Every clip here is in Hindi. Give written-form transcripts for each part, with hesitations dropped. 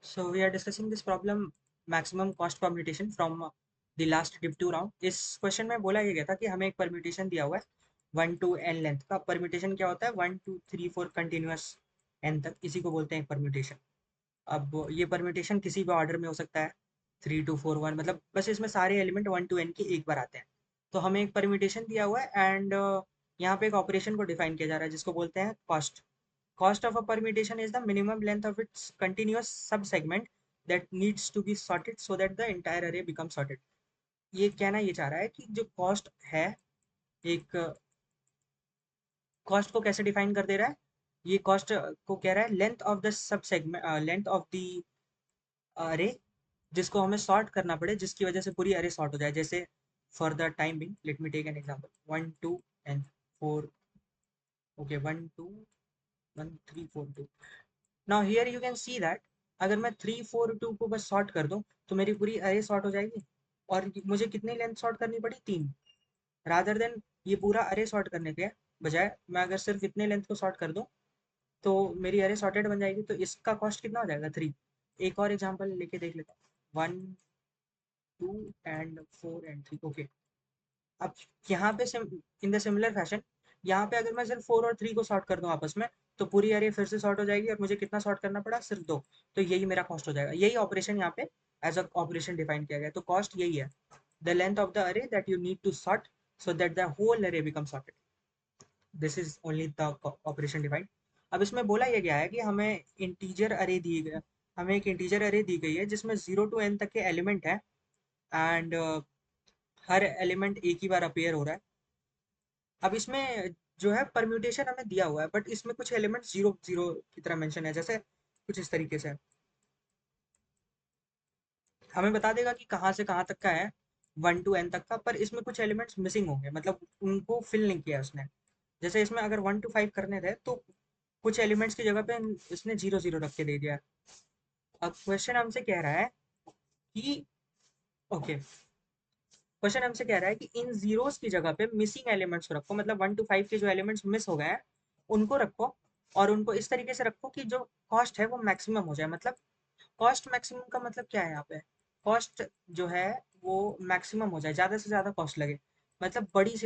So we are discussing this problem maximum cost permutation from the last div 2 round. इस क्वेश्चन में बोला ये गया था कि हमें एक परम्यूटेशन दिया हुआ है 1 to n लेंथ का। परम्यूटेशन क्या होता है? 1 2 3 4 कंटिन्यूअस n तक, इसी को बोलते हैं परम्यूटेशन। अब ये परम्यूटेशन किसी भी ऑर्डर में हो सकता है, 3 2 4 1, मतलब बस इसमें सारे एलिमेंट 1 to n के एक बार आते हैं। तो हमें एक परम्यूटेशन दिया हुआ है एंड यहाँ पे एक ऑपरेशन को डिफाइन किया जा रहा है जिसको बोलते हैं cost. Cost of a permutation is the minimum length of its continuous subsegment that needs to be sorted so that the entire array becomes sorted. ये कहना ये चाह रहा है कि जो कॉस्ट है, एक कॉस्ट को कैसे डिफाइन कर दे रहा है, ये कॉस्ट को कह रहा है length of the sub segment, length of the अरे जिसको हमें सॉर्ट करना पड़े, जिसकी वजह से पूरी अरे सॉर्ट हो जाए। जैसे for the time being let me take an example 1 2 and 4। Okay 1 2 1 3 4 2। Now here you can see that अगर मैं 3 4 2 को बस सॉर्ट कर दूं तो मेरी पूरी अरे सॉर्ट हो जाएगी। और मुझे कितनी लेंथ सॉर्ट करनी पड़ी? 3। रादर देन ये पूरा अरे सॉर्ट करने के बजाय मैं अगर सिर्फ इतने लेंथ को सॉर्ट कर दूं तो मेरी अरे सॉर्टेड बन जाएगी। तो इसका कॉस्ट कितना हो जाएगा? 3। एक और एग्जांपल लेके देख लेता हूँ। 1 2 एंड 4 एंड 3। ओके, अब यहाँ पे इन द सिमिलर फैशन यहाँ पे अगर मैं सिर्फ 4 और 3 को सॉर्ट कर दूं आपस में तो पूरी अरे फिर से सॉर्ट हो जाएगी और मुझे कितना सॉर्ट करना पड़ा? सिर्फ 2। तो यही मेरा कॉस्ट हो जाएगा। यही ऑपरेशन यहाँ पे एज अ ऑपरेशन डिफाइन किया गया। तो कॉस्ट यही है, the length of the array that you need to sort so that the whole array become sorted. This is only the operation defined. अब इसमें बोला यह गया है कि हमें इंटीजर अरे दी गई, हमें एक इंटीजर अरे दी गई है जिसमें 0 to n तक के एलिमेंट है एंड हर एलिमेंट एक ही बार अपीयर हो रहा है। अब इसमें जो है परम्यूटेशन हमें दिया हुआ है बट इसमें कुछ एलिमेंट जीरो जीरो की तरह मेंशन है। जैसे कुछ इस तरीके से हमें बता देगा कि कहाँ से कहाँ तक का है 1 to n तक का, पर इसमें कुछ एलिमेंट्स मिसिंग होंगे, मतलब उनको फिल नहीं किया उसने। जैसे इसमें अगर 1 to 5 करने थे तो कुछ एलिमेंट्स की जगह पे इसने 0 0 रख के दे दिया। अब क्वेश्चन हमसे कह रहा है कि ओके, क्वेश्चन हमसे कह रहा है कि इन जीरोस की जगह पे मिसिंग एलिमेंट्स को रखो, मतलब 1 to 5 के जो एलिमेंट्स मिस हो गए हैं उनको रखो और उनको इस तरीके से रखो कि जो कॉस्ट है वो मैक्सिमम हो जाए। मतलब कॉस्ट मैक्सिमम का मतलब क्या है? यहाँ पे कॉस्ट जो है वो मैक्सिमम हो जाए, ज़्यादा से ज़्यादा कॉस्ट लगे, मतलब बड़ी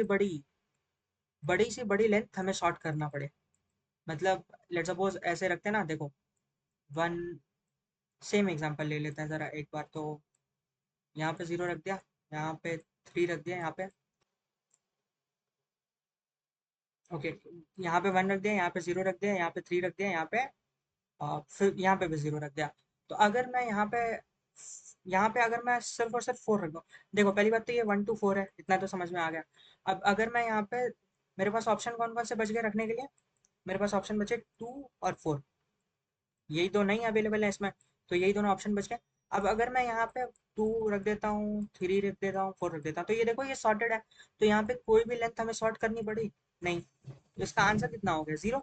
से बड़ी लेंथ हमें शॉर्ट करना पड़े। मतलब लेट्स सपोज ऐसे रखते हैं ना, देखो वन सेम एग्जांपल ले लेते हैं ज़रा एक बार। तो यहाँ पे 0 रख दिया, यहाँ पे 3 रख दिया, यहाँ पे ओके, यहाँ पे 1 रख दिया, यहाँ पे 0 रख दिया, यहाँ पे 3 रख दिया, यहाँ पे फिर यहाँ पे भी 0 रख दिया। तो अगर मैं यहाँ पे अगर मैं सिर्फ और सिर्फ 4 रख दूँ, देखो पहली बात तो ये 1 to 4 है, इतना तो समझ में आ गया। अब अगर मैं यहाँ पे, मेरे पास ऑप्शन कौन कौन से बच गए रखने के लिए? मेरे पास ऑप्शन बचे 2 और 4, यही दो नहीं अवेलेबल है इसमें, तो यही दोनों ऑप्शन बच गए। अब अगर मैं यहाँ पे 2 रख देता हूँ, 3 रख देता हूँ, 4 रख देता हूँ, तो ये देखो ये सॉर्टेड है। तो यहाँ पे कोई भी लेंथ हमें सॉर्ट करनी पड़ी नहीं। तो इसका आंसर कितना हो गया? 0।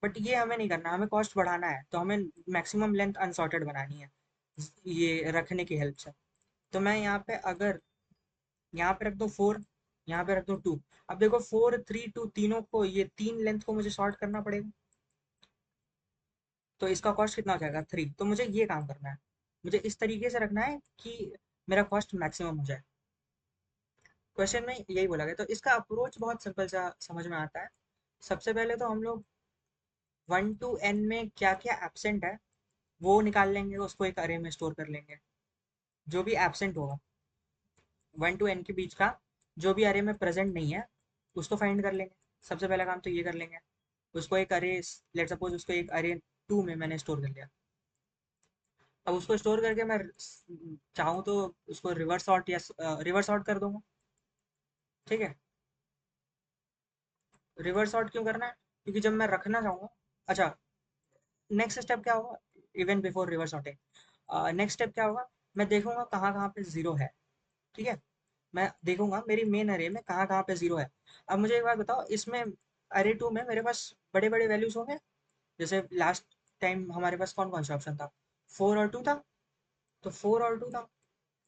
बट ये हमें नहीं करना, हमें कॉस्ट बढ़ाना है, तो हमें मैक्सिमम लेंथ अनसॉर्टेड बनानी है ये रखने की हेल्प से। तो मैं यहाँ पे अगर यहाँ पे रख दो 4, यहाँ पे रख दो 2। अब देखो 4 3 2 तीनों को, ये तीन लेंथ को मुझे सॉर्ट करना पड़ेगा, तो इसका कॉस्ट कितना हो जाएगा? 3। तो मुझे ये काम करना है, मुझे इस तरीके से रखना है कि मेरा कॉस्ट मैक्सिमम हो जाए। क्वेश्चन में यही बोला गया। तो इसका अप्रोच बहुत सिंपल सा समझ में आता है। सबसे पहले तो हम लोग 1 to n में क्या क्या एब्सेंट है वो निकाल लेंगे, उसको एक अरे में स्टोर कर लेंगे। जो भी एब्सेंट होगा 1 to n के बीच का, जो भी अरे में प्रेजेंट नहीं है उसको फाइंड कर लेंगे। सबसे पहला काम तो ये कर लेंगे। उसको एक अरे, लेट सपोज उसको एक अरे 2 में मैंने स्टोर कर लिया। अब उसको स्टोर करके मैं चाहूँ तो उसको रिवर्स सॉर्ट या रिवर्स सॉर्ट कर दूंगा। ठीक है, रिवर्स सॉर्ट क्यों करना है? क्योंकि जब मैं रखना चाहूँगा, अच्छा, नेक्स्ट स्टेप क्या होगा? Even before reverse sorting, next step क्या होगा? मैं देखूंगा कहाँ कहाँ पे जीरो है। ठीक है, मैं देखूंगा मेरी मेन अरे में कहाँ कहाँ पे जीरो है। अब मुझे एक बात बताओ, इसमें अरे 2 में मेरे पास बड़े बड़े वैल्यूज होंगे? जैसे लास्ट टाइम हमारे पास कौन कौन सा ऑप्शन था? 4 और 2 था। तो 4 और 2 था।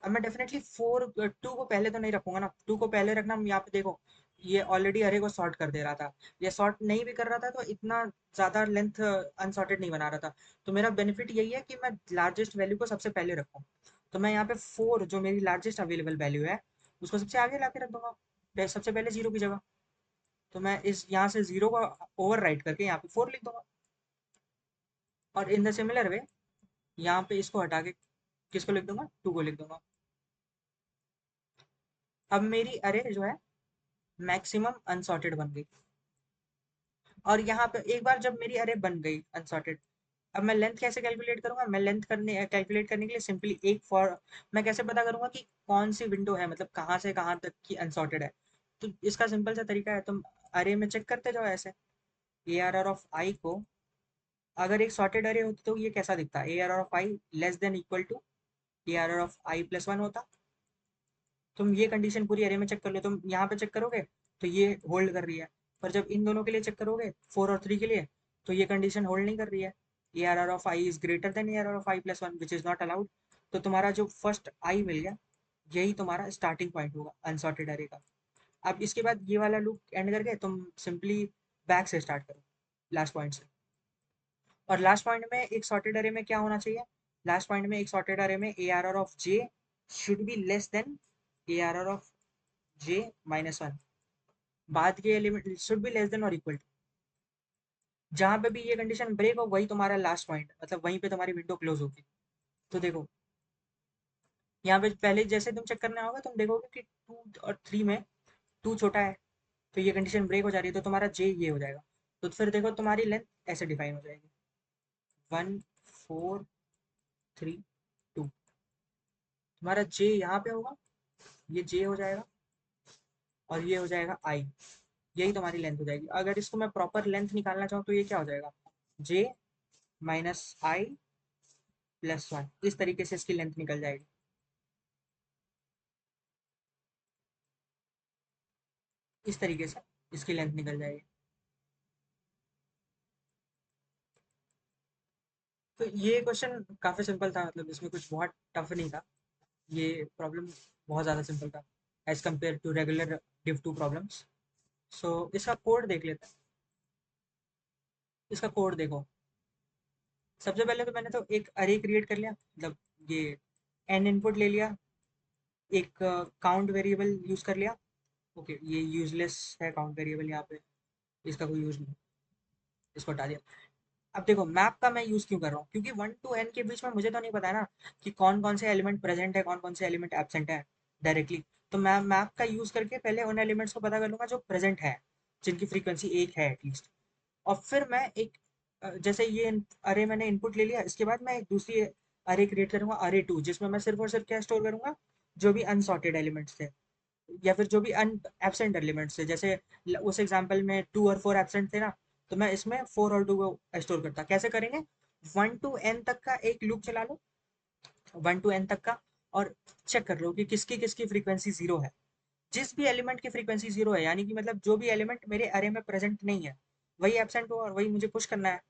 अब मैं डेफिनेटली 4 2 को पहले तो नहीं रखूंगा ना। 2 को पहले रखना, यहाँ पे देखो ये ऑलरेडी अरे को सॉर्ट कर दे रहा था। ये सॉर्ट नहीं भी कर रहा था तो इतना ज़्यादा लेंथ अनसॉर्टेड नहीं बना रहा था। तो मेरा बेनिफिट यही है कि मैं लार्जेस्ट वैल्यू को सबसे पहले रखूँ। तो मैं यहाँ पे 4 जो मेरी लार्जेस्ट अवेलेबल वैल्यू है उसको सबसे आगे ला के रख दूंगा, सबसे पहले 0 की जगह। तो मैं इस यहाँ से 0 को ओवर राइट करके यहाँ पे 4 लिख दूंगा। और इन द सिमिलर वे यहाँ पे इसको हटा के किसको लिख दूंगा, 2 को लिख दूंगा। अब मेरी अरे जो है मैक्सिमम अनसॉर्टेड बन गई। और यहाँ पे एक बार जब मेरी अरे बन गई अनसॉर्टेड, अब मैं लेंथ कैसे कैलकुलेट करूंगा? मैं लेंथ कैलकुलेट करने के लिए सिंपली एक फॉर, मैं कैसे पता करूंगा कि कौन सी विंडो है, मतलब कहाँ से कहाँ तक की अनसॉर्टेड है? तो इसका सिंपल सा तरीका है, तुम अरे में चेक करते जाओ ऐसे। ए आर आर ऑफ आई को अगर एक सॉर्टेड अरे होती तो ये कैसा दिखता? A R R of I less than equal to A R R of I plus one होता। तुम ये कंडीशन पूरी अरे में चेक कर लो, तुम यहाँ पे चेक करोगे तो ये होल्ड कर रही है। पर जब इन दोनों के लिए चेक करोगे 4 और 3 के लिए, तो ये कंडीशन होल्ड नहीं कर रही है। A R R of I is greater than A R R of I plus one which is not allowed. तो तुम्हारा जो फर्स्ट आई मिल गया यही तुम्हारा स्टार्टिंग पॉइंट होगा अनसॉर्टेड अरे का। अब इसके बाद ये वाला लूप एंड करके तुम सिंपली बैक से स्टार्ट करो, लास्ट पॉइंट से। और लास्ट पॉइंट में एक सॉर्टेड अरे में क्या होना चाहिए? लास्ट पॉइंट में एक सॉर्टेड अरे में A R R of J should be less than A R R of J minus one. बाद के element should be less than और इक्वल टू। जहां पे भी ये कंडीशन ब्रेक हो वही तुम्हारा लास्ट पॉइंट, मतलब वहीं पे तुम्हारी विंडो क्लोज होगी। तो देखो यहाँ पे पहले जैसे तुम चेक करना होगा, तुम देखोगे कि 2 और 3 में 2 छोटा है, तो ये कंडीशन ब्रेक हो जा रही है, तो तुम्हारा जे ये हो जाएगा। तो फिर देखो तुम्हारी लेंथ ऐसे डिफाइन हो जाएगी, 1 4 3 2। तुम्हारा जे यहाँ पे होगा, ये जे हो जाएगा, और ये हो जाएगा आई। यही तुम्हारी लेंथ हो जाएगी। अगर इसको मैं प्रॉपर लेंथ निकालना चाहूँ तो ये क्या हो जाएगा? जे माइनस आई प्लस वन। इस तरीके से इसकी लेंथ निकल जाएगी। इस तरीके से इसकी लेंथ निकल जाएगी। तो ये क्वेश्चन काफ़ी सिंपल था, मतलब इसमें कुछ बहुत टफ नहीं था। ये प्रॉब्लम बहुत ज़्यादा सिंपल था as compare to regular div two problems. So इसका कोड देख लेते हैं। इसका कोड देखो। सबसे पहले तो मैंने तो एक अरे क्रिएट कर लिया, मतलब ये एन इनपुट ले लिया, एक काउंट वेरिएबल यूज़ कर लिया। ओके ये यूजलेस है काउंट वेरिएबल, यहाँ पे इसका कोई यूज़ नहीं, इसको हटा दिया। अब देखो मैप का मैं यूज क्यों कर रहा हूँ, क्योंकि 1 to n के बीच में मुझे तो नहीं पता है ना कि कौन कौन से एलिमेंट प्रेजेंट है, कौन कौन से एलिमेंट एब्सेंट है डायरेक्टली। तो मैं मैप का यूज करके पहले उन एलिमेंट्स को पता कर लूंगा जो प्रेजेंट है, जिनकी फ्रीक्वेंसी एक है एटलीस्ट। और फिर मैं एक जैसे ये अरे मैंने इनपुट ले लिया, इसके बाद मैं एक दूसरी अरे क्रिएट करूंगा, अरे टू, जिसमें मैं सिर्फ और सिर्फ क्या स्टोर करूंगा? जो भी अनसॉर्टेड एलिमेंट्स थे, या फिर जो भी अन एब्सेंट एलिमेंट्स थे। जैसे उस एग्जांपल में 2 और 4 एब्सेंट थे ना, तो मैं इसमें 4 और 2 को स्टोर करता। कैसे करेंगे? 1 to n तक का एक लूप चला लो, 1 to n तक का, और चेक कर लो कि किसकी किसकी फ्रीक्वेंसी जीरो है। जिस भी एलिमेंट की फ्रीक्वेंसी जीरो है, यानी कि मतलब जो भी एलिमेंट मेरे अरे में प्रेजेंट नहीं है वही एब्सेंट हो और वही मुझे पुश करना है,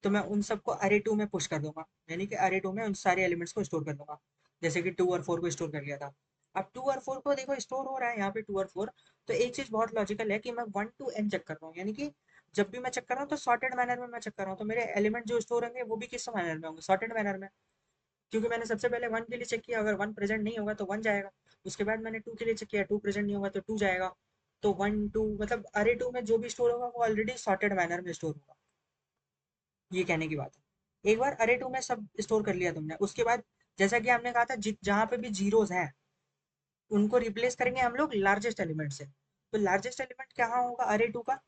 तो मैं उन सबको अरे टू में पुश कर दूंगा। यानी कि अरे टू में उन सारे एलिमेंट्स को स्टोर कर दूंगा, जैसे कि 2 और 4 को स्टोर कर लिया था। अब 2 और 4 को देखो स्टोर हो रहा है यहाँ पे 2 और 4। तो एक चीज बहुत लॉजिकल है कि मैं 1 to n चेक कर रहा हूँ, यानी कि जब भी मैं चेक कर रहा हूँ तो सॉर्टेड मैनर में मैं चेक कर रहा हूँ, तो मेरे एलिमेंट जो स्टोर होंगे वो भी किस मैनर में होंगे? सॉर्टेड मैनर में। क्योंकि मैंने सबसे पहले 1 के लिए चेक किया, अगर 1 प्रेजेंट नहीं होगा तो 1 जाएगा। उसके बाद मैंने 2 के लिए चेक किया, 2 प्रेजेंट नहीं होगा तो 2 जाएगा। तो 1 2 मतलब अरे 2 में जो भी स्टोर होगा वो ऑलरेडी सॉर्टेड मैनर में स्टोर होगा। ये कहने की बात है। एक बार अरे टू में सब स्टोर कर लिया तुमने, उसके बाद जैसा कि हमने कहा था जहाँ पे भी जीरोस हैं उनको रिप्लेस करेंगे हम लोग लार्जेस्ट एलिमेंट से। तो लार्जेस्ट एलिमेंट क्या होगा अरे टू का?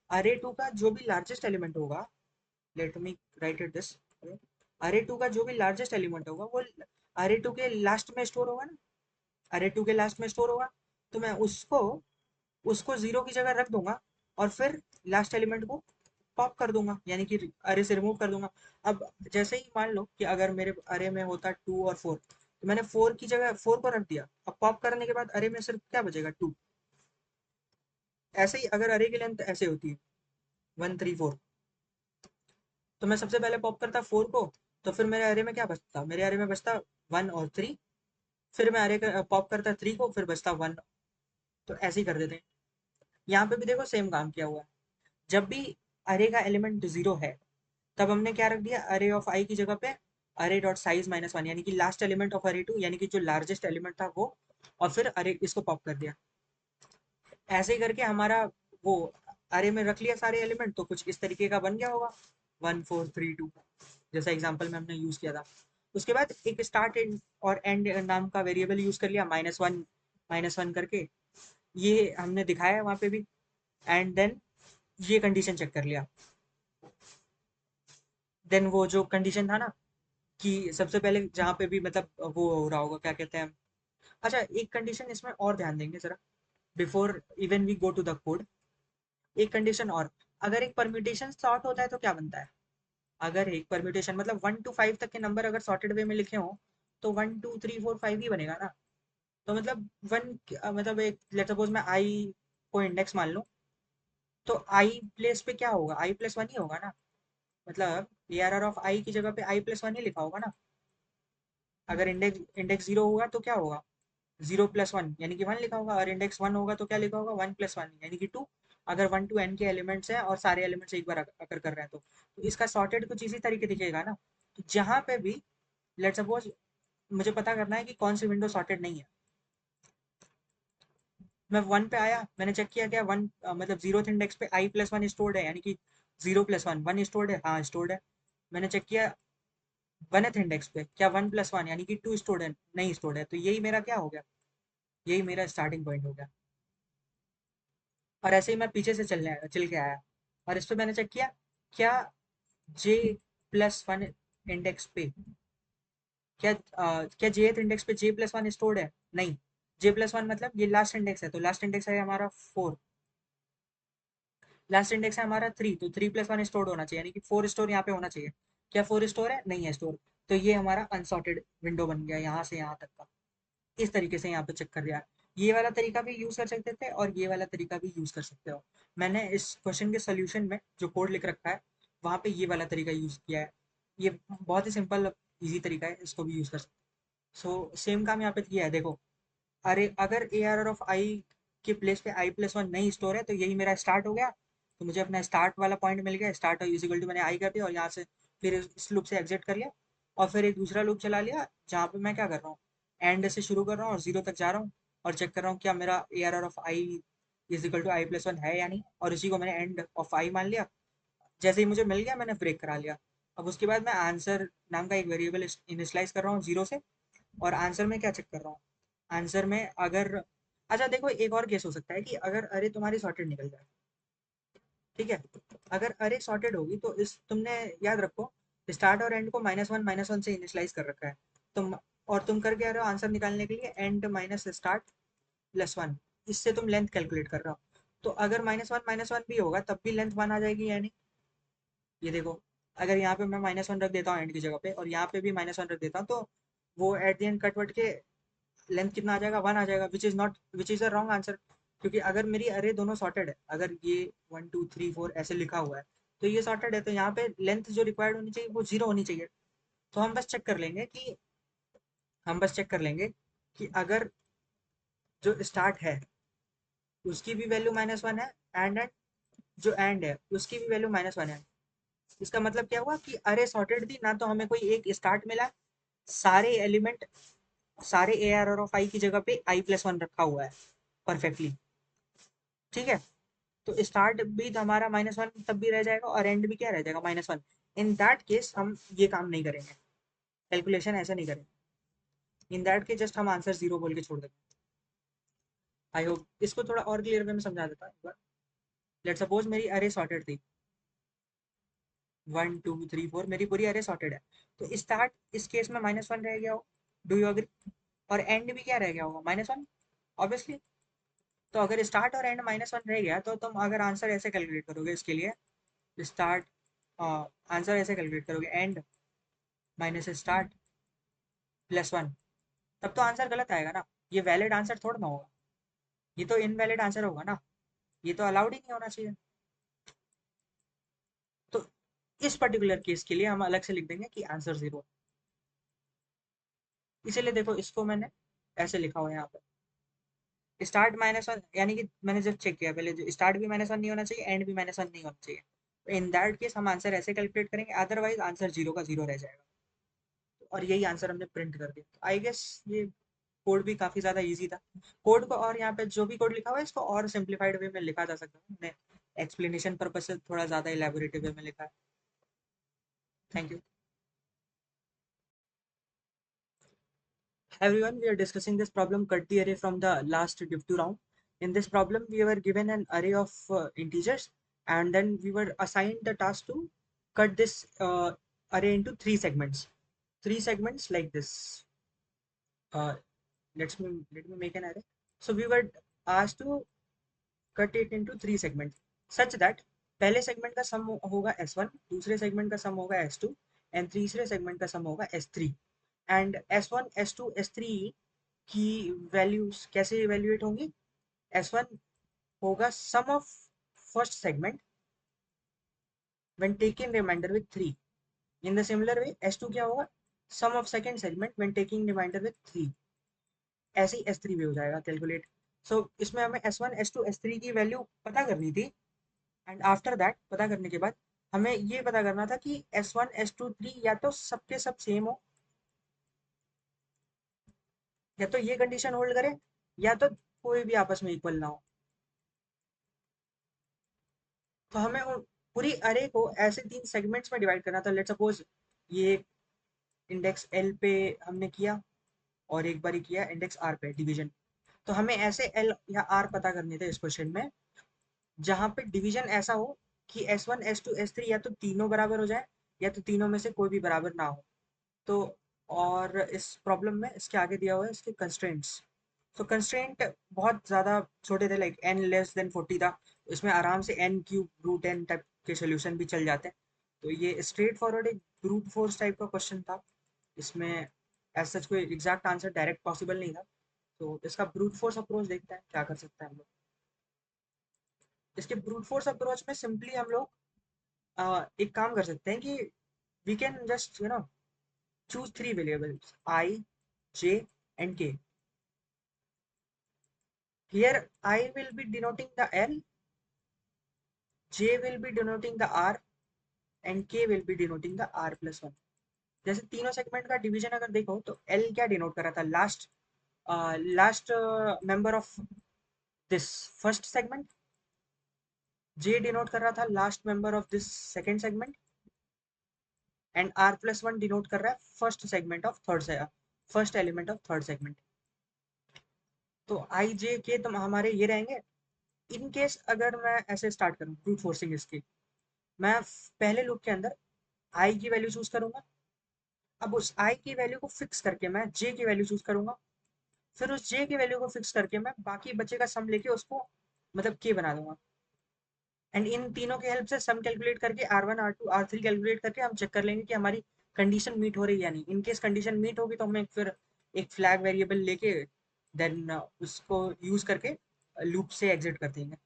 अरे टू का जो भी लार्जेस्ट एलिमेंट होगा, let me right it this. अरे टू का जो भी लार्जेस्ट एलिमेंट होगा वो अरे टू के लास्ट में स्टोर होगा ना, अरे टू के लास्ट में स्टोर होगा। तो मैं उसको उसको जीरो की जगह रख दूंगा, और फिर लास्ट एलिमेंट को पॉप कर दूंगा, यानी कि अरे से रिमूव कर दूंगा। अब जैसे ही मान लो कि अगर मेरे अरे में होता 2 और 4, तो मैंने 4 की जगह 4 को रख दिया, अब पॉप करने के बाद अरे में सिर्फ क्या बचेगा? 2। ऐसे ही अगर अरे की लेंथ ऐसे होती है 1 3 4, तो मैं सबसे पहले पॉप करता 4 को, तो फिर मेरे अरे में क्या बचता? मेरे अरे में बचता 1 और 3। फिर मैं अरे पॉप करता 3 को, फिर बचता 1। तो ऐसे ही कर देते हैं। यहाँ पे भी देखो सेम काम किया हुआ है। जब भी अरे का एलिमेंट 0 है, तब हमने क्या रख दिया, अरे ऑफ आई की जगह पे अरे डॉट साइज -1, यानी कि लास्ट एलिमेंट ऑफ अरे 2, यानी कि जो लार्जेस्ट एलिमेंट था वो, और फिर अरे इसको पॉप कर दिया। ऐसे ही करके हमारा वो अरे में रख लिया सारे एलिमेंट, तो कुछ इस तरीके का बन गया होगा 1 4 3 2, जैसा एग्जाम्पल में हमने यूज किया था। उसके बाद एक स्टार्ट और एंड नाम का वेरिएबल यूज कर लिया, -1 करके, ये हमने दिखाया है वहां पे भी। एंड देन ये कंडीशन चेक कर लिया। देन वो जो कंडीशन था ना, कि सबसे पहले जहाँ पे भी मतलब वो हो रहा होगा, क्या कहते हैं, अच्छा एक कंडीशन इसमें और ध्यान देंगे जरा, before even we go to the code. एक कंडीशन और, अगर एक परम्यूटेशन सॉर्ट होता है तो क्या बनता है, अगर एक परम्यूटेशन मतलब 1 to 5 तक के नंबर अगर सॉर्टेड वे में लिखे हो, तो 1 2 3 4 5 ही बनेगा ना। तो मतलब मतलब एक लेट्स सपोज मैं आई को इंडेक्स मान लूं, तो आई प्लेस पे क्या होगा, i+1 ही होगा ना। मतलब ARR ऑफ आई की जगह पे i+1 ही लिखा होगा ना। अगर इंडेक्स इंडेक्स 0 होगा तो क्या होगा, 0+1 यानी कि 1 लिखा होगा, और इंडेक्स 1 होगा तो क्या लिखा होगा, 1+1 यानी कि 2। अगर 1 to n के एलिमेंट्स हैं और सारे एलिमेंट्स एक बार अगर कर रहे हैं, तो इसका सॉर्टेड कुछ इसी तरीके दिखेगा ना। तो जहाँ पे भी लेट सपोज मुझे पता करना है कि कौन सी विंडो सॉर्टेड नहीं है, मैं 1 पे आया, मैंने चेक किया क्या 1 मतलब 0th इंडेक्स पे i+1 स्टोर्ड है, यानी कि 0+1 स्टोर्ड है, हाँ स्टोर्ड है। मैंने चेक किया 1th इंडेक्स पे क्या 1+1 यानी कि 2 स्टोर्ड है, नहीं स्टोर्ड है, तो यही मेरा क्या हो गया, यही मेरा स्टार्टिंग पॉइंट हो गया। और ऐसे ही मैं पीछे से चल के आया, और इस पे मैंने चेक किया क्या J+1 इंडेक्स पे क्या Jth इंडेक्स पे J+1 स्टोर्ड है, नहीं। J+1 मतलब ये लास्ट इंडेक्स है, तो लास्ट इंडेक्स है हमारा 4, लास्ट इंडेक्स है हमारा 3, तो 3+1 स्टोर होना चाहिए, यानी कि 4 स्टोर यहाँ पे होना चाहिए। क्या 4 स्टोर है, नहीं है स्टोर, तो ये हमारा अनसॉर्टेड विंडो बन गया यहाँ से यहाँ तक का। इस तरीके से यहाँ पे चेक कर दिया। ये वाला तरीका भी यूज कर सकते थे और ये वाला तरीका भी यूज कर सकते हो। मैंने इस क्वेश्चन के सोल्यूशन में जो कोड लिख रखा है, वहाँ पे ये वाला तरीका यूज किया है। ये बहुत ही सिंपल इजी तरीका है, इसको भी यूज कर सकते हो। सो सेम काम यहाँ पे किया है, देखो। अरे अगर ARR ऑफ आई के प्लेस पे i+1 नहीं स्टोर है, तो यही मेरा स्टार्ट हो गया। तो मुझे अपना स्टार्ट वाला पॉइंट मिल गया, स्टार्ट इज इक्वल टू मैंने आई कर दिया, और यहाँ से फिर इस लूप से एग्जिट कर लिया, और फिर एक दूसरा लूप चला लिया जहाँ पे मैं क्या कर रहा हूँ, एंड से शुरू कर रहा हूँ और 0 तक जा रहा हूँ, और चेक कर रहा हूँ क्या मेरा ARR of I is equal to i+1 है या नहीं, और इसी को मैंने एंड ऑफ आई मान लिया। जैसे ही मुझे मिल गया मैंने ब्रेक करा लिया। अब उसके बाद मैं आंसर नाम का एक वेरिएबल इनिशलाइज कर रहा हूँ 0 से, और आंसर में क्या चेक कर रहा हूँ, आंसर में अगर, अच्छा देखो एक और केस हो सकता है कि अगर अरे तुम्हारी सॉर्टेड निकल जाए, ठीक है। अगर अरे सॉर्टेड होगी तो इस तुमने याद रखो, स्टार्ट और एंड को -1 से इनिशलाइज कर रखा है तुम, और तुम कर क्या रहे हो आंसर निकालने के लिए, एंड माइनस स्टार्ट +1, इससे तुम लेंथ कैलकुलेट कर रहे हो। तो अगर -1 भी होगा तब भी लेंथ 1 आ जाएगी, यानी ये देखो, अगर यहाँ पे मैं -1 रख देता हूँ एंड की जगह पे, और यहाँ पे भी -1 रख देता हूँ, तो वो एट द एंड कट के लेंथ कितना आ जाएगा, 1 आ जाएगा, which is a wrong answer. क्योंकि अगर मेरी अरे दोनों सॉर्टेड है, अगर ये 1 2 3 4 ऐसे लिखा हुआ है, तो ये सॉर्टेड है, तो यहाँ पे लेंथ जो रिक्वायर्ड होनी चाहिए वो 0 होनी चाहिए। तो हम बस चेक कर लेंगे कि अगर जो स्टार्ट है उसकी भी वैल्यू -1 है, एंड जो एंड है उसकी भी वैल्यू -1 है। इसका मतलब क्या हुआ कि अरे सॉर्टेड थी ना, तो हमें कोई एक स्टार्ट मिला, सारे एलिमेंट, सारे ARR ऑफ आई की जगह पे i+1 रखा हुआ है परफेक्टली, ठीक है। तो स्टार्ट भी तो हमारा -1 तब भी रह जाएगा, और एंड भी क्या रह जाएगा, -1। इन दैट केस हम ये काम नहीं करेंगे, कैलकुलेशन ऐसे नहीं करेंगे। इन दैट केस जस्ट हम आंसर 0 बोल के छोड़ देंगे। आई होप इसको थोड़ा और क्लियर वे में समझा देता हूँ। लेट सपोज मेरी अरे सॉर्टेड थी, 1 2 3 4 मेरी पूरी अरे सॉर्टेड है, तो स्टार्ट इस केस में -1 रह गया हो, डू यू अग्री, और एंड भी क्या रह गया होगा, -1 ऑब्वियसली। तो अगर स्टार्ट और एंड -1 रह गया, तो तुम अगर आंसर ऐसे कैलकुलेट करोगे इसके लिए, स्टार्ट आंसर ऐसे कैलकुलेट करोगे, एंड माइनस स्टार्ट +1, तब तो आंसर गलत आएगा ना। ये वैलिड आंसर थोड़ा ना होगा, ये तो इनवैलिड आंसर होगा ना, ये तो अलाउड ही नहीं होना चाहिए। तो इस पर्टिकुलर केस के लिए हम अलग से लिख देंगे कि आंसर 0। इसीलिए देखो इसको मैंने ऐसे लिखा हुआ है यहाँ पे, स्टार्ट -1 यानी कि मैंने जब चेक किया पहले, जो स्टार्ट भी -1 नहीं होना चाहिए, एंड भी -1 नहीं होना चाहिए। इन दैट केस हम आंसर ऐसे कैलकुलेट करेंगे, अदरवाइज आंसर 0 का 0 रह जाएगा। और यही आंसर हमने प्रिंट कर दिया। आई गेस ये कोड भी काफ़ी ज़्यादा इजी था। कोड को और यहाँ पे जो भी कोड लिखा हुआ है इसको और सिंप्लीफाइड वे में लिखा जा सकता है। हमने एक्सप्लेनेशन पर्पज से थोड़ा ज़्यादा इलेबोरेटिव वे में लिखा है। Thank you everyone. We are discussing this problem, cut the array, from the last div 2 round. In this problem we were given an array of integers, and then we were assigned the task to cut this array into three segments like this. uh, let me make an array. So we were asked to cut it into three segments such that पहले सेगमेंट का सम होगा S1, दूसरे सेगमेंट का सम होगा S2, एंड तीसरे सेगमेंट का सम होगा S3। And S1 S2 S3 की वैल्यूज कैसे इवेल्युएट होंगी? S1 होगा sum of first segment when taking reminder with 3। In the similar way S2 क्या होगा? Sum of second segment when taking reminder with 3। ऐसे ही S3 भी हो जाएगा कैलकुलेट। सो इसमें हमें S1 S2 S3 की वैल्यू पता करनी थी, एंड आफ्टर दैट पता करने के बाद हमें ये पता करना था कि S1 S2 3 या तो सबके सब सेम हो, या तो ये कंडीशन होल्ड करे, या तो कोई भी आपस में इक्वल ना हो। तो हमें पूरी अरे को ऐसे तीन सेगमेंट्स में डिवाइड करना था। लेट सपोज ये इंडेक्स एल पे हमने किया, और एक बार किया इंडेक्स आर पे डिवीजन। तो हमें ऐसे एल या आर पता करने थे इस क्वेश्चन में, जहाँ पे डिवीजन ऐसा हो कि S1 S2 S3 या तो तीनों बराबर हो जाए, या तो तीनों में से कोई भी बराबर ना हो। तो और इस प्रॉब्लम में इसके आगे दिया हुआ है इसके कंस्ट्रेंट्स। तो कंस्ट्रेंट बहुत ज़्यादा छोटे थे, लाइक n <40 था। इसमें आराम से n³ √n टाइप के सोल्यूशन भी चल जाते हैं। तो ये स्ट्रेट फॉरवर्ड एक ब्रूट फोर्स टाइप का क्वेश्चन था। इसमें एज सच कोई एग्जैक्ट आंसर डायरेक्ट पॉसिबल नहीं था। तो इसका ब्रूट फोर्स अप्रोच देखते हैं क्या कर सकते हैं हम लोग। इसके ब्रूट फोर्स अप्रोच में सिंपली हम लोग एक काम कर सकते हैं कि we can just choose three variables I, J and K. Here I will be denoting the L, J will be denoting the R and K will be denoting the R+1। जैसे तीनों सेगमेंट का डिवीजन अगर देखो तो L क्या डिनोट कर रहा था? Last member of this first segment. J denote कर रहा था last member of this second segment, and R+1 denote कर रहा है first element of third segment. तो आई जे के तो हमारे ये रहेंगे। इन केस अगर मैं ऐसे स्टार्ट करूँ ब्रूट फोर्सिंग इसकी, मैं पहले लूप के अंदर आई की वैल्यू चूज करूंगा। अब उस आई की वैल्यू को फिक्स करके मैं जे की वैल्यू चूज करूंगा। फिर उस जे की वैल्यू को फिक्स करके मैं बाकी बचे का सम लेके उसको मतलब के बना दूंगा। एंड इन तीनों की हेल्प से सम कैलकुलेट करके R1 R2 R3 कैलकुलेट करके हम चेक कर लेंगे कि हमारी कंडीशन मीट हो रही है या नहीं। इन केस कंडीशन मीट होगी तो हमें फिर एक फ्लैग वेरिएबल लेके देन उसको यूज करके लूप से एग्जिट कर देंगे।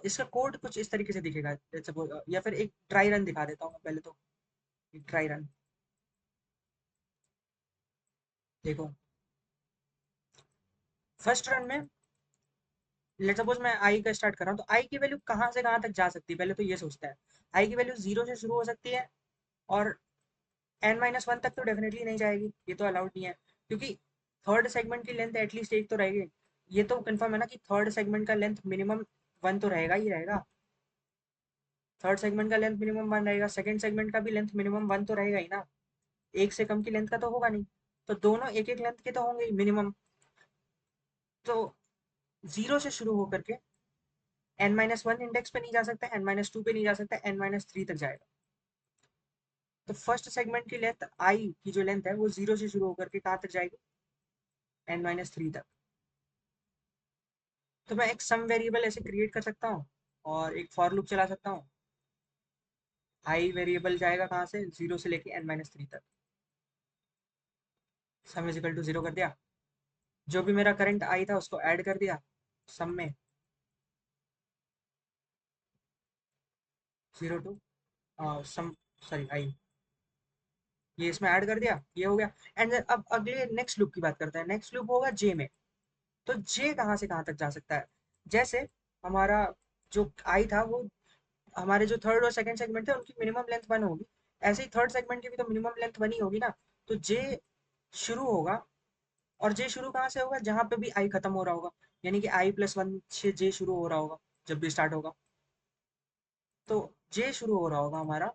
इसका कोड कुछ इस तरीके से दिखेगा। सपोज या फिर एक ट्राई रन दिखा देता हूँ मैं पहले तो। एक ट्राई रन देखो। फर्स्ट रन में लेट सपोज मैं आई का स्टार्ट कर रहा हूँ, तो आई की वैल्यू कहाँ से कहाँ तक जा सकती है पहले तो ये सोचता है। आई की वैल्यू 0 से शुरू हो सकती है, और n-1 तक तो डेफिनेटली नहीं जाएगी, ये तो अलाउड नहीं है, क्योंकि थर्ड सेगमेंट की लेंथ एटलीस्ट एक तो रहेगी। ये तो कंफर्म है ना कि थर्ड सेगमेंट का लेंथ मिनिमम 1 तो रहेगा ही रहेगा। थर्ड सेगमेंट का लेंथ मिनिमम 1 रहेगा, सेकंड सेगमेंट का भी लेंथ मिनिमम 1 तो रहेगा ही ना। एक से कम की लेंथ का तो होगा नहीं। तो दोनों एक एक लेंथ के तो होंगे ही मिनिमम। तो 0 से शुरू होकर के n-1 इंडेक्स पे नहीं जा सकता, n-2 पे नहीं जा सकता, n-3 तक जाएगा। तो फर्स्ट सेगमेंट की लेंथ आई की जो लेंथ है वो 0 से शुरू होकर के कहाँ तक जाएगी? n-3 तक। तो मैं एक सम वेरिएबल ऐसे क्रिएट कर सकता हूँ और एक फॉर लूप चला सकता हूँ। आई वेरिएबल जाएगा कहाँ से? 0 से लेके n-3 तक। सम इज इक्वल टू 0 कर दिया, जो भी मेरा करंट आई था उसको ऐड कर दिया सम में, 0 टू सम, सॉरी आई, ये इसमें ऐड कर दिया, ये हो गया। एंड अब अगले नेक्स्ट लूप की बात करते हैं। नेक्स्ट लूप होगा जे में। तो जे कहाँ से कहाँ तक जा सकता है? जैसे हमारा जो आई था वो, हमारे जो थर्ड और सेकंड सेगमेंट थे उनकी मिनिमम लेंथ 1 होगी, ऐसे ही थर्ड सेगमेंट की भी तो मिनिमम लेंथ 1 ही होगी ना। तो जे शुरू होगा, और जे शुरू कहाँ से होगा? जहाँ पे भी आई खत्म हो रहा होगा, यानी कि i+1 से जे शुरू हो रहा होगा जब भी स्टार्ट होगा। तो जे शुरू हो रहा होगा हमारा,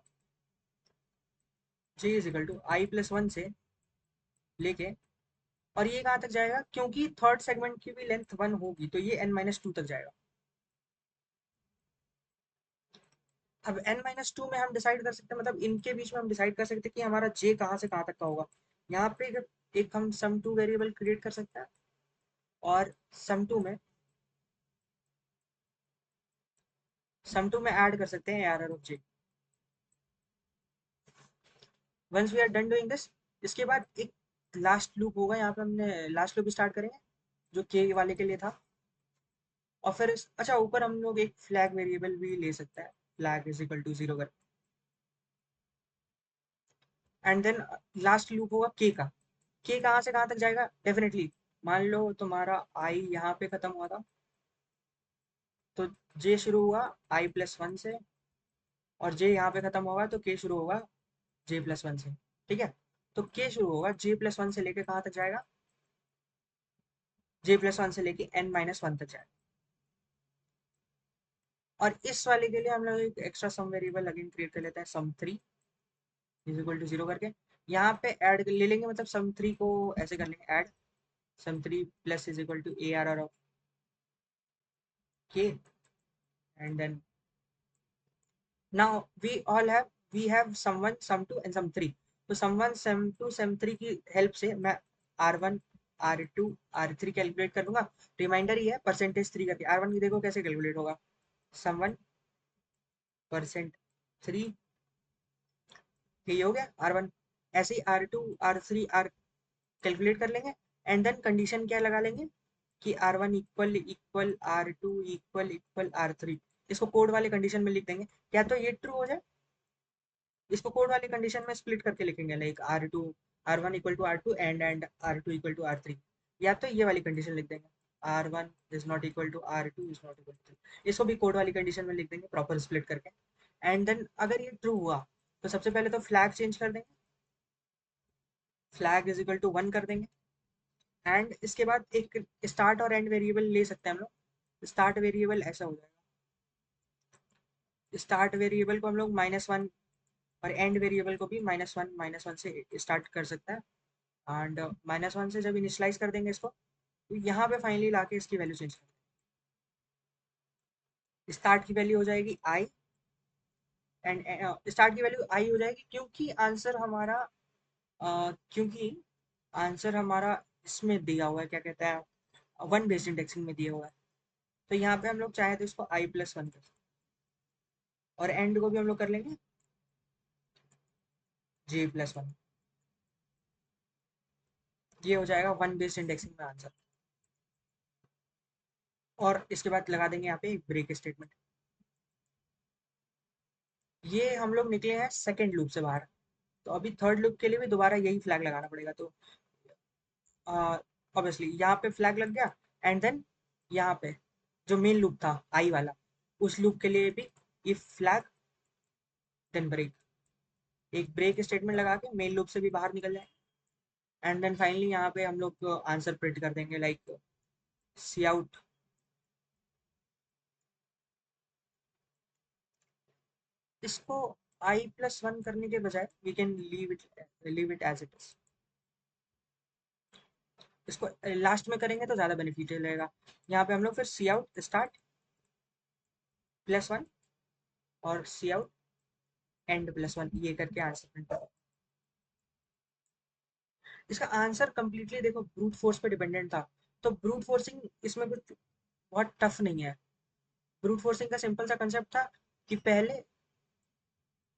जे इज इक्वल टू i+1 से लेके, और ये कहाँ तक जाएगा? क्योंकि थर्ड सेगमेंट की भी लेंथ 1 होगी तो ये n-2 तक जाएगा। अब n-2 में हम डिसाइड कर सकते हैं, मतलब इनके बीच में हम डिसाइड कर सकते हैं कि हमारा j कहाँ से कहाँ तक का होगा। यहाँ पे एक हम सम टू वेरिएबल क्रिएट कर सकते हैं, और सम टू में ऐड कर सकते हैं ARR of j। Once we are done doing this, इसके बाद एक लास्ट लूप होगा, यहाँ पे हमने लास्ट लूप स्टार्ट करेंगे जो k वाले के लिए था। और फिर अच्छा, ऊपर हम लोग एक फ्लैग वेरिएबल भी ले सकते हैं, फ्लैग इज इक्वल टू 0 कर, एंड देन लास्ट लूप होगा k का। k कहाँ से कहाँ तक जाएगा? डेफिनेटली मान लो तुम्हारा i यहाँ पे खत्म हुआ था, तो j शुरू हुआ i+1 से, और j यहाँ पे खत्म होगा तो k शुरू होगा j+1 से। ठीक है, तो k शुरू होगा j+1 से लेके कहाँ तक जाएगा? j+1 से लेके n-1 तक जाएगा। और इस वाले के लिए हम लोग एक एक्स्ट्रा सम वेरिएबल अगेन क्रिएट कर लेते हैं, sum3 इज इक्वल टू 0 करके। यहाँ पे ऐड ले लेंगे, मतलब sum3 को ऐसे कर लेंगे add, sum3 plus is equal to ARR of k, and then now we have sum1 sum2 and sum3। तो sum1 sum2 sum3 की हेल्प से मैं r1 r2 r3 कैलकुलेट कर दूंगा। रिमाइंडर ही है %3 करके। r1 की देखो कैसे कैलकुलेट होगा, sum1 %3, यही हो गया r1। ऐसे ही r2 r3 r कैलकुलेट कर लेंगे, एंड देन कंडीशन क्या लगा लेंगे कि r1 equal equal r2 equal equal r3। इसको कोड वाले कंडीशन में लिख देंगे, क्या तो ये ट्रू हो जाए, इसको कोड वाली कंडीशन में स्प्लिट करके लिखेंगे, like r1 equal to r2 and r2 equal to r3। या तो ये वाली कंडीशन लिख देंगे, r1 is not equal to r2 is not equal to 3। इसको भी कोड वाली कंडीशन में लिख देंगे प्रॉपर स्प्लिट करके। एंड देन अगर ये ट्रू हुआ तो सबसे पहले तो फ्लैग चेंज कर देंगे, फ्लैग इज इक्वल टू 1 कर देंगे। एंड इसके बाद एक स्टार्ट और एंड वेरिएबल ले सकते हैं हम लोग। स्टार्ट वेरिएबल ऐसा हो जाएगा, स्टार्ट वेरिएबल को हम लोग -1, और एंड वेरिएबल को भी -1 से स्टार्ट कर सकते हैं। एंड -1 से जब इनिशलाइज कर देंगे इसको, तो यहाँ पे फाइनली लाके इसकी वैल्यू चेंज कर देंगे। स्टार्ट की वैल्यू हो जाएगी आई, एंड स्टार्ट की वैल्यू आई हो जाएगी क्योंकि आंसर हमारा क्योंकि आंसर हमारा इसमें दिया हुआ है, क्या कहते हैं, 1 बेस्ड इंडेक्सिंग में दिया हुआ है। तो यहाँ पे हम लोग चाहे तो इसको i+1 कर सकते हैं, और एंड को भी हम लोग कर लेंगे j+1। ये हो जाएगा 1 बेस्ड इंडेक्सिंग में आंसर। और इसके बाद लगा देंगे यहाँ पे एक ब्रेक स्टेटमेंट। ये हम लोग निकले हैं सेकेंड लूप से बाहर, तो अभी थर्ड लूप के लिए भी दोबारा यही फ्लैग लगाना पड़ेगा। तो ऑब्वियसली यहाँ पे फ्लैग लग गया, एंड देन यहाँ पे जो मेन लूप था आई वाला, उस लूप के लिए भी इफ फ्लैग देन ब्रेक, एक ब्रेक स्टेटमेंट लगा के मेन लूप से भी बाहर निकल जाए। एंड देन फाइनली यहाँ पे हम लोग आंसर प्रिंट कर देंगे, लाइक सी आउट। इसको i+1 करने के बजाय we can leave it as it is. इसको लास्ट में करेंगे तो ज़्यादा बेनिफिशियल रहेगा। यहाँ पे हम लोग फिर सी आउट स्टार्ट +1 और सी आउट एंड +1 ये करके आंसर प्रिंट करो। इसका आंसर कंप्लीटली देखो ब्रूट फोर्स पे डिपेंडेंट था, तो ब्रूट फोर्सिंग इसमें कुछ बहुत टफ नहीं है। ब्रूट फोर्सिंग का सिंपल सा कंसेप्ट था कि पहले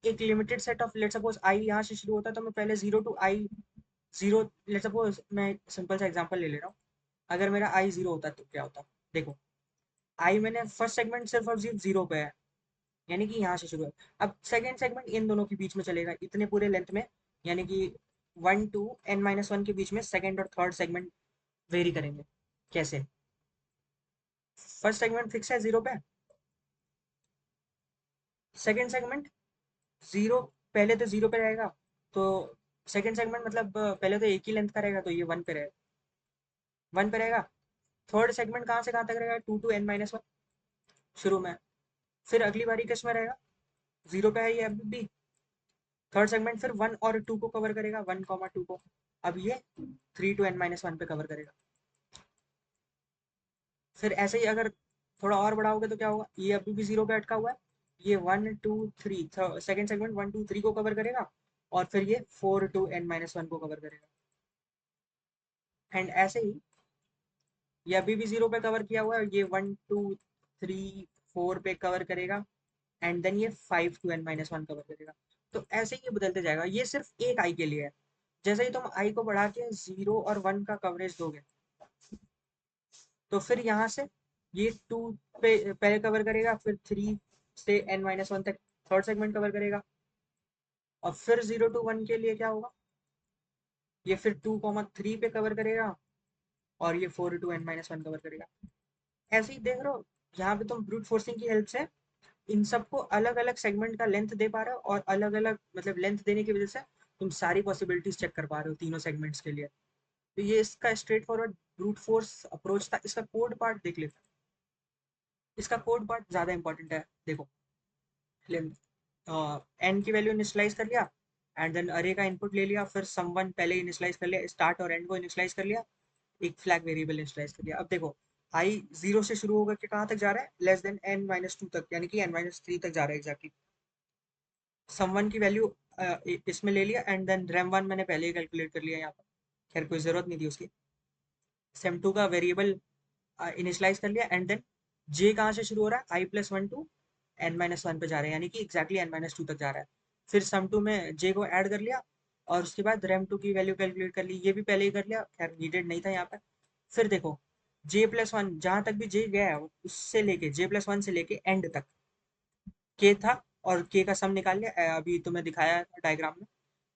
एक limited set of, let suppose I यहाँ से शुरू होता है, तो मैं पहले 0 टू आई 0, लेट सपोज मैं सिंपल सा एग्जांपल ले रहा हूँ। अगर मेरा आई 0 होता तो क्या होता, देखो आई मैंने फर्स्ट सेगमेंट सिर्फ और सिर्फ 0 पे है, यानी कि यहाँ से शुरू है। अब सेकेंड सेगमेंट इन दोनों के बीच में चलेगा, इतने पूरे लेंथ में, यानी कि 1 टू n-1 के बीच में सेकेंड और थर्ड सेगमेंट वेरी करेंगे। कैसे? फर्स्ट सेगमेंट फिक्स है 0 पे, सेकंड सेगमेंट 0, पहले तो 0 पे रहेगा, तो सेकंड सेगमेंट मतलब पहले तो एक ही लेंथ का रहेगा, तो ये 1 पे रहेगा, 1 पे रहेगा। थर्ड सेगमेंट कहाँ से कहाँ तक रहेगा, 2 to n-1 शुरू में। फिर अगली बारी किस में रहेगा, 0 पे है ये अभी भी। थर्ड सेगमेंट फिर 1 और 2 को कवर करेगा, 1, 2 को। अब ये 3 to n-1 पे कवर करेगा। फिर ऐसे ही अगर थोड़ा और बढ़ाओगे तो क्या होगा, ये अभी भी 0 पे अटका हुआ है, ये 1, 2, 3 सेकेंड सेगमेंट 1, 2, 3 को कवर करेगा, और फिर ये 4 to n-1 को कवर करेगा। एंड ऐसे ही ये अभी भी 0 पे कवर किया हुआ है, ये 1, 2, 3, 4 पे कवर करेगा, एंड देन ये 5 to n-1 कवर करेगा। तो ऐसे ही ये बदलते जाएगा, ये सिर्फ एक आई के लिए है। जैसे ही तुम आई को बढ़ा के 0 और 1 का कवरेज दोगे, तो फिर यहाँ से ये 2 पे पहले कवर करेगा, फिर 3 से n-1 तक थर्ड सेगमेंट कवर करेगा, और फिर 0 to 1 के लिए क्या होगा, ये फिर 2, 3 पे कवर करेगा, और ये 4 to n-1 कवर करेगा। ऐसे ही देख रहे हो, यहाँ पे तुम ब्रूट फोर्सिंग की हेल्प से इन सबको अलग अलग सेगमेंट का लेंथ दे पा रहे हो, और अलग अलग मतलब लेंथ देने की वजह से तुम सारी पॉसिबिलिटीज चेक कर पा रहे हो तीनों सेगमेंट्स के लिए। तो ये इसका straight forward brute force approach था। इसका कोड पार्ट देख लेते हैं, इसका कोड पार्ट ज्यादा इंपॉर्टेंट है। देखो, एन की वैल्यू इनिशियलाइज कर लिया, एंड देन अरे का इनपुट ले लिया, फिर समवन पहले इनिशियलाइज कर लिया, स्टार्ट और एंड को इनिशियलाइज कर लिया, एक फ्लैग वेरिएबल इनिशियलाइज कर लिया। अब देखो, आई 0 से शुरू होकर के कहाँ तक जा रहा है, लेस देन n-2 तक, यानी कि n-3 तक जा रहा है एग्जैक्टली। समवन की वैल्यू इसमें ले लिया, एंड देन rem1 मैंने पहले ही कैलकुलेट कर लिया यहाँ पर, खैर कोई जरूरत नहीं थी उसकी। sem2 का वेरिएबल इनिशियलाइज कर लिया, एंड देन जे कहाँ से शुरू हो रहा है, i+1 to n-1 पे जा रहा है, यानी कि एग्जैक्टली n-2 तक जा रहा है। फिर सम टू में जे को ऐड कर लिया, और उसके बाद rem2 की वैल्यू कैलकुलेट कर ली, ये भी पहले ही कर लिया, खैर नीडेड नहीं था यहाँ पर। फिर देखो, j+1 जहाँ तक भी जे गया है, उससे लेके j+1 से लेके एंड तक के था, और के का सम निकाल लिया, अभी तुम्हें दिखाया था डायग्राम में।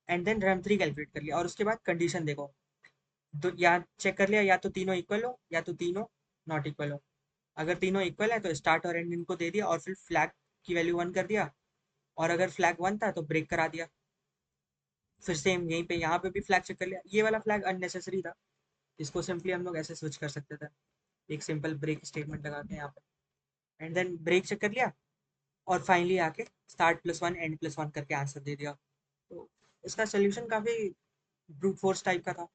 एंड देन rem3 कैलकुलेट कर लिया, और उसके बाद कंडीशन देखो, तो या चेक कर लिया, या तो तीनों इक्वल हो, या तो तीनों नॉट इक्वल हो। अगर तीनों इक्वल है तो स्टार्ट और एंड इनको दे दिया, और फिर फ्लैग की वैल्यू 1 कर दिया, और अगर फ्लैग 1 था तो ब्रेक करा दिया। फिर सेम यहीं पे यहाँ पे भी फ्लैग चेक कर लिया, ये वाला फ्लैग अननेसेसरी था, इसको सिंपली हम लोग ऐसे स्विच कर सकते थे, एक सिंपल ब्रेक स्टेटमेंट लगा के यहाँ पे, एंड देन ब्रेक चेक कर लिया, और फाइनली आके start+1 end+1 करके आंसर दे दिया। तो इसका सोल्यूशन काफी ब्रूट फोर्स टाइप का था।